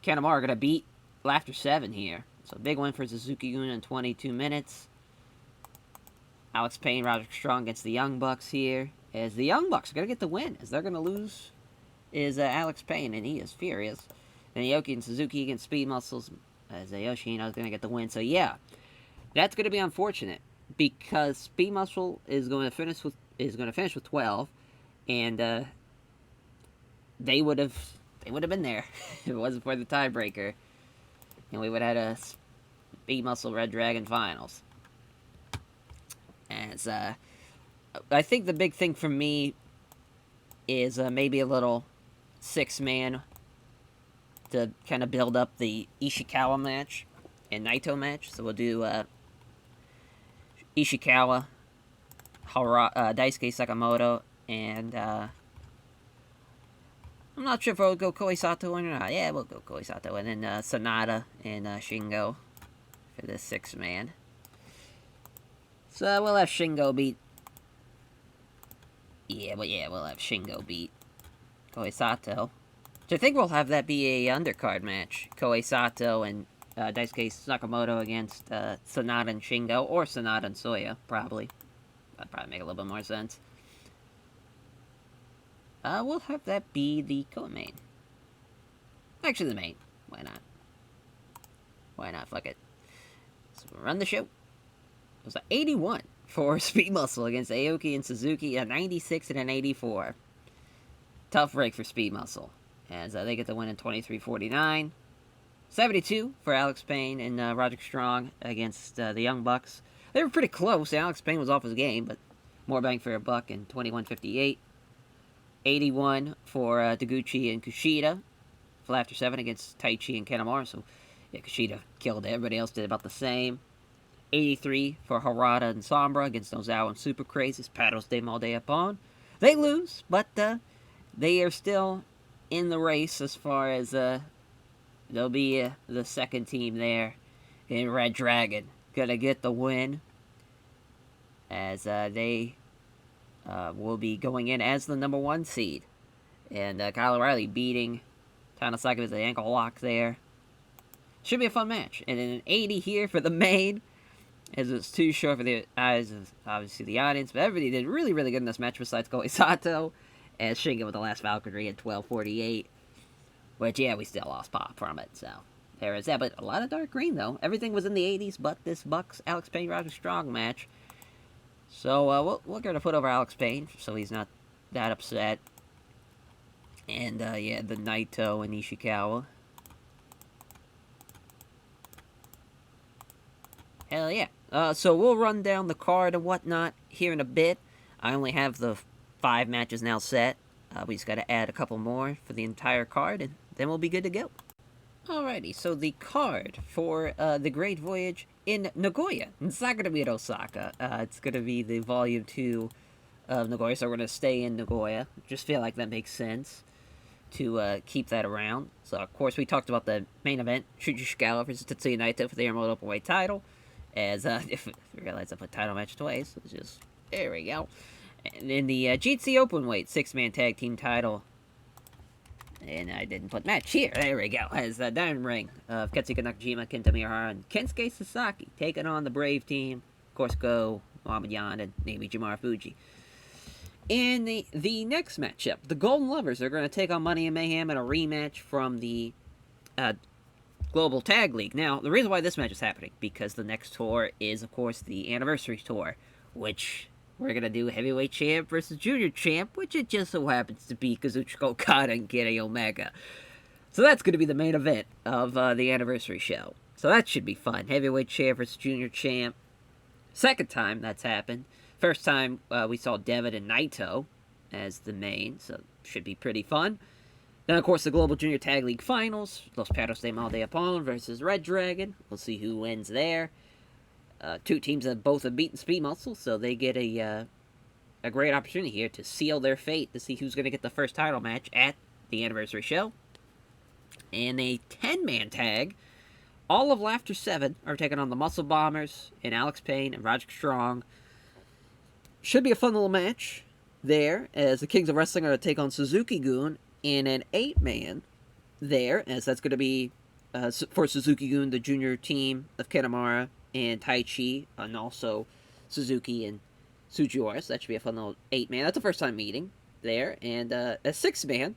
Kanamar are going to beat Laughter 7 here. So big win for Suzuki-gun in 22 minutes. Alex Payne, Roderick Strong against the Young Bucks here. As the Young Bucks are going to get the win. As they're going to lose is Alex Payne, and he is furious. Then Aoki and Suzuki against Speed Muscles. As Yoshino is going to get the win. So yeah, that's going to be unfortunate. Because Speed Muscle is going to finish with 12. And they would have been there if it wasn't for the tiebreaker. And we would have had a Speed Muscle Red Dragon finals. As I think the big thing for me is maybe a little 6-man to kind of build up the Ishikawa match and Naito match. So we'll do Ishikawa, Daisuke Sakamoto, and I'm not sure if we'll go Koi Sato or not. Yeah, we'll go Koi Sato. And then Sanada and Shingo for the 6-man. So we'll have Shingo beat. We'll have Shingo beat Koi Sato. So I think we'll have that be a undercard match. Koi Sato and Daisuke Sakamoto against Sanada and Shingo, or Sanada and Soya, probably. That'd probably make a little bit more sense. We'll have that be the co-main. Actually, the main. Why not? Why not? Fuck it. So we'll run the show. It was an 81 for Speed Muscle against Aoki and Suzuki, a 96 and an 84. Tough break for Speed Muscle, as they get the win in 23-49. 72 for Alex Payne and Roderick Strong against the Young Bucks. They were pretty close. Alex Payne was off his game, but more bang for a buck in 21-58. 81 for Taguchi and Kushida for Laughter 7 against Tai Chi and Kanamar. So, yeah, Kushida killed it. Everybody else did about the same. 83 for Harada and Sombra against Nozawa and Super Crazy's Paddles de Mal de Apon. They lose, but they are still in the race as far as they'll be the second team there in Red Dragon. Gonna get the win as they will be going in as the number 1 seed. And Kyle O'Reilly beating Tanasaki with the ankle lock there. Should be a fun match. And then an 80 here for the main, as it's too short for the eyes of, obviously, the audience. But everybody did really, really good in this match besides Koi Sato, as Shingo with the last Valkyrie at 12:48. Which, yeah, we still lost pop from it, so there is that. But a lot of dark green, though. Everything was in the 80s but this Bucks Alex Payne Roderick Strong match. So we're going to put over Alex Payne so he's not that upset. And, yeah, the Naito and Ishikawa. Hell yeah. So we'll run down the card and whatnot here in a bit. I only have the 5 matches now set. We just got to add a couple more for the entire card, and then we'll be good to go. Alrighty, so the card for the Great Voyage in Nagoya. It's not going to be at Osaka. It's going to be the Volume 2 of Nagoya, so we're going to stay in Nagoya. Just feel like that makes sense to keep that around. So, of course, we talked about the main event, Shuji Ishikawa versus Tetsuya Naito for the Remote Openweight title. As, if you realize I put title match twice, it's just, there we go. And in the GHC Openweight 6-man tag team title, and I didn't put match here, there we go, as the Diamond Ring of Katsuhiko Nakajima, Kenta Miyahara, and Kensuke Sasaki taking on the Brave team, of course, Go, Muhammad Yan, and maybe Jamar Fuji. In the next matchup, the Golden Lovers are going to take on Money and Mayhem in a rematch from the Global Tag League. Now, the reason why this match is happening, because the next tour is, of course, the Anniversary Tour, which we're going to do Heavyweight Champ versus Junior Champ, which it just so happens to be Kazuchika Okada and Kenny Omega. So that's going to be the main event of the Anniversary show. So that should be fun. Heavyweight Champ versus Junior Champ. Second time that's happened. First time we saw Devin and Naito as the main, so should be pretty fun. Then, of course, the Global Junior Tag League Finals. Los Perros de Maldeapon versus Red Dragon. We'll see who wins there. Two teams that both have beaten Speed Muscle, so they get a great opportunity here to seal their fate, to see who's going to get the first title match at the Anniversary show. And a 10-man tag. All of Laughter 7 are taking on the Muscle Bombers and Alex Payne and Roderick Strong. Should be a fun little match there, as the Kings of Wrestling are going to take on Suzuki-gun in an 8-man there, as that's going to be, for Suzuki-gun, the junior team of Kanamara and Tai Chi, and also Suzuki and Sujiwara. So that should be a fun little 8-man. That's the first time meeting there, and a 6-man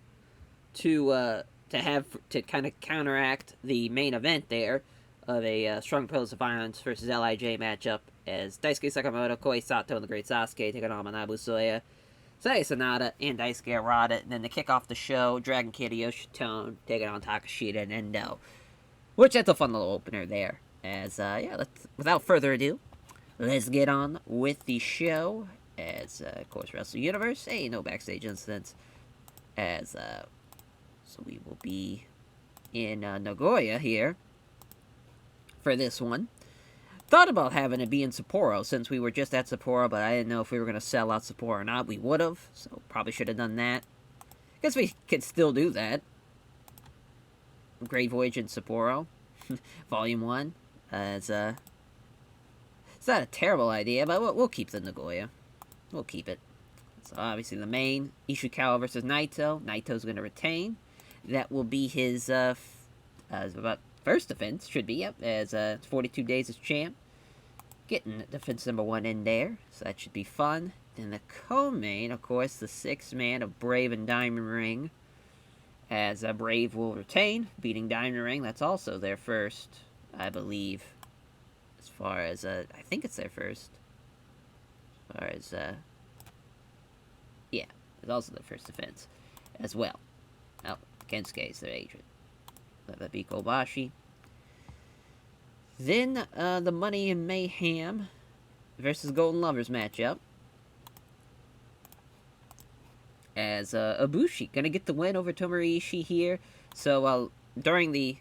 to kind of counteract the main event there of a Strong Pillars of Violence versus LIJ matchup, as Daisuke Sakamoto, Koi Sato, and the Great Sasuke take on Manabu Soya, Saya Sanada, and Daisuke Rada. And then to kick off the show, Dragon Kid Yoshitone taking on Takashita and Endo, which that's a fun little opener there. As without further ado, let's get on with the show. As of course, Wrestle Universe, no backstage incidents. As so we will be in Nagoya here for this one. Thought about having it be in Sapporo, since we were just at Sapporo, but I didn't know if we were going to sell out Sapporo or not. We would have, so probably should have done that. Guess we could still do that. Great Voyage in Sapporo, Volume 1. It's not a terrible idea, but we'll keep the Nagoya. We'll keep it. So obviously the main, Ishikawa versus Naito. Naito's going to retain. That will be his about first defense, should be, yep, as 42 days as champ. Getting defense number 1 in there, so that should be fun. Then the co-main, of course, the 6-man of Brave and Diamond Ring. As Brave will retain, beating Diamond Ring. That's also their first, I believe, as far as, I think it's their first. As far as, yeah, it's also their first defense as well. Oh, Kensuke is their agent. That'd be Kobashi. Then, the Money and Mayhem versus Golden Lovers matchup. As, Ibushi gonna get the win over Tomohiro Ishii here. So, during the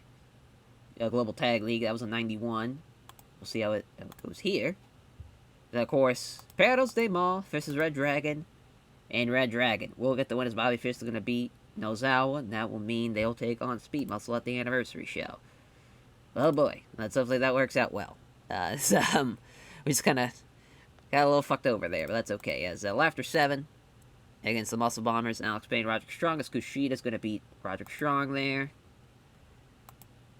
Global Tag League, that was a 91. We'll see how it goes here. Then, of course, Perros de Mal versus Red Dragon. And Red Dragon will get the win, as Bobby Fish is gonna beat Nozawa, and that will mean they'll take on Speed Muscle at the Anniversary show. Oh boy, let's hopefully that works out well. We just kind of got a little fucked over there, but that's okay. As Laughter 7 against the Muscle Bombers and Alex Payne, Roderick Strong, as Kushida's going to beat Roderick Strong there.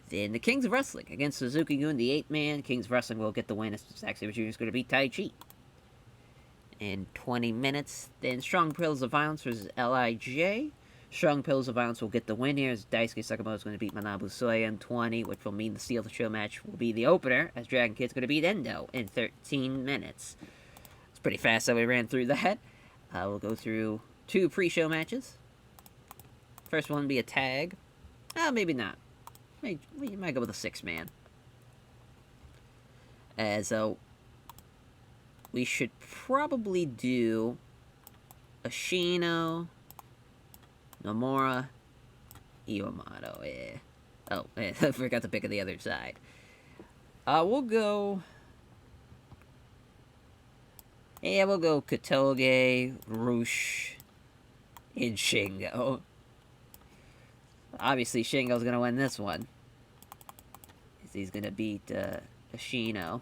Then the Kings of Wrestling against Suzuki-gun, the 8-man. Kings of Wrestling will get the win, as Zack Sabre Jr. is going to beat Tai Chi in 20 minutes. Then Strong Pillars of Violence versus LIJ. Strong Pillars of Violence will get the win here, as Daisuke Sakamoto is going to beat Manabu Soya in 20, which will mean the Steal the Show match will be the opener, as Dragon Kid's going to beat Endo in 13 minutes. It's pretty fast that we ran through that. We'll go through 2 pre-show matches. First one will be a tag. Maybe not. We might go with a 6-man. As we should probably do Ashino, Nomura, Iwamato, Oh, I forgot to pick on the other side. We'll go... Yeah, we'll go Katoge, Roosh, and Shingo. Obviously, Shingo's gonna win this one. He's gonna beat, Ashino.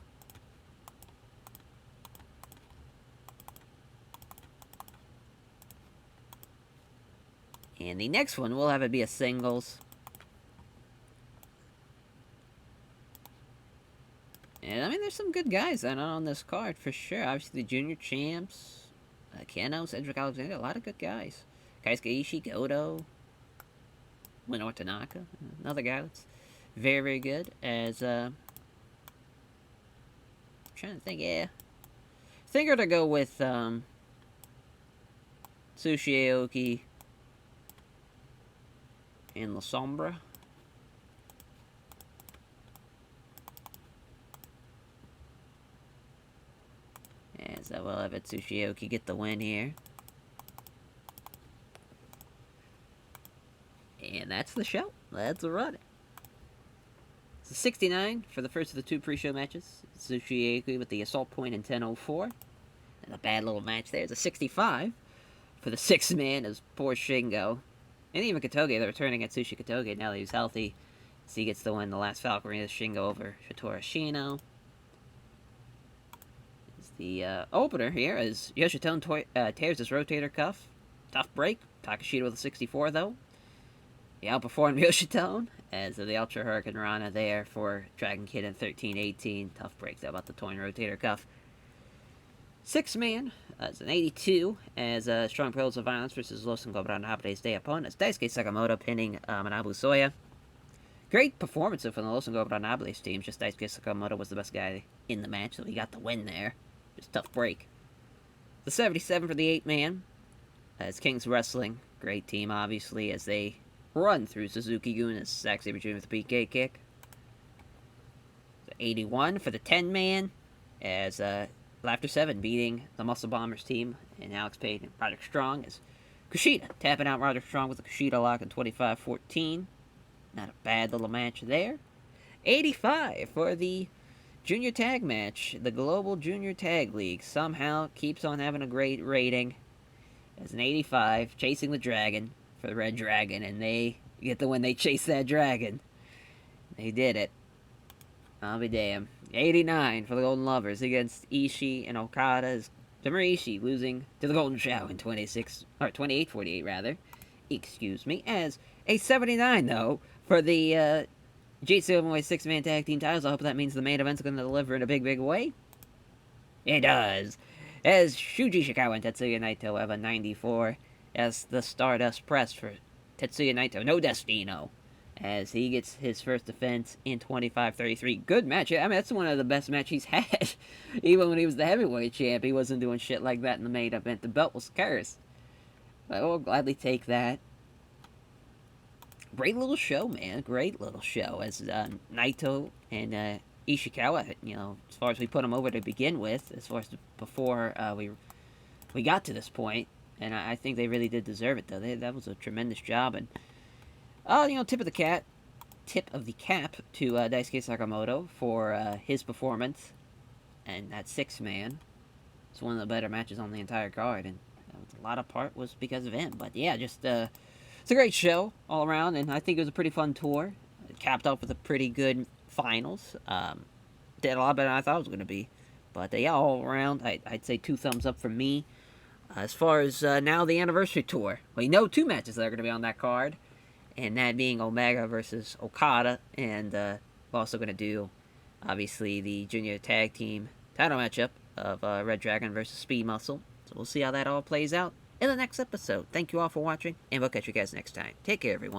And the next one, we'll have it be a singles. And, I mean, there's some good guys on this card, for sure. Obviously, the junior champs. Kano, Cedric Alexander, a lot of good guys. Kaisuke Ishii, Goto. Minoru Tanaka, another guy that's Very, very good. As, trying to think, yeah. I think I'm gonna go with, Sushi Aoki and La Sombra. As I will have it Sushi Aoki get the win here. And that's the show. Let's run it. It's a 69 for the first of the two pre-show matches. Sushi Aoki with the assault point in 10:04. And a bad little match there. It's a 65 for the sixth man as poor Shingo. And even Katoge, they're returning at Sushi Katoge now that he's healthy. So he gets the win. The last Valkyrie is Shingo over Shitora Shino. The opener here is Yoshitone tears his rotator cuff. Tough break. Takashita with a 64, though. He outperformed Yoshitone, as the Ultra Hurricane Rana there for Dragon Kid in 13-18. Tough break, though, about the torn rotator cuff. Six man, as an 82, as Strong Pillars of Violence versus Los Ingobernables Day opponents. Daisuke Sakamoto pinning Manabu Soya. Great performance from the Los Ingobernables team. Just Daisuke Sakamoto was the best guy in the match, so he got the win there. Just tough break. The 77 for the 8-man. As King's Wrestling. Great team, obviously, as they run through Suzuki-gun as Zack Sabre Jr. with a PK kick. The 81 for the 10-man. As Laughter 7 beating the Muscle Bombers team. And Alex Payne and Roderick Strong. As Kushida tapping out Roderick Strong with a Kushida lock in 25-14. Not a bad little match there. 85 for the Junior Tag match. The Global Junior Tag League somehow keeps on having a great rating. As an 85, chasing the dragon for the Red Dragon, and they get the win. They chase that dragon. They did it. I'll be damned. 89 for the Golden Lovers against Ishii and Okada. As Tomohiro Ishii losing to the Golden Show in 28-48 rather. Excuse me. As a 79 though for the G2 6-man tag team titles. I hope that means the main event's going to deliver in a big, big way. It does. As Shuji Ishikawa and Tetsuya Naito have a 94. As the Stardust Press for Tetsuya Naito. No Destino. As he gets his first defense in 25-33. Good match. I mean, that's one of the best matches he's had. Even when he was the heavyweight champ, he wasn't doing shit like that in the main event. The belt was cursed. But we'll gladly take that. Great little show, man. Great little show. As Naito and Ishikawa, you know, as far as we put them over to begin with, as far as before we got to this point, and I think they really did deserve it, though. That was a tremendous job, and you know, tip of the cap to Daisuke Sakamoto for his performance, and that 6-man. It's one of the better matches on the entire card, and a lot of part was because of him. But yeah, just it's a great show all around, and I think it was a pretty fun tour. It capped off with a pretty good finals. Did a lot better than I thought it was going to be. But yeah, all around, I'd say 2 thumbs up from me. As far as now the anniversary tour, we know 2 matches that are going to be on that card, and that being Omega versus Okada, and we're also going to do, obviously, the junior tag team title matchup of Red Dragon versus Speed Muscle. So we'll see how that all plays out in the next episode. Thank you all for watching, and we'll catch you guys next time. Take care, everyone.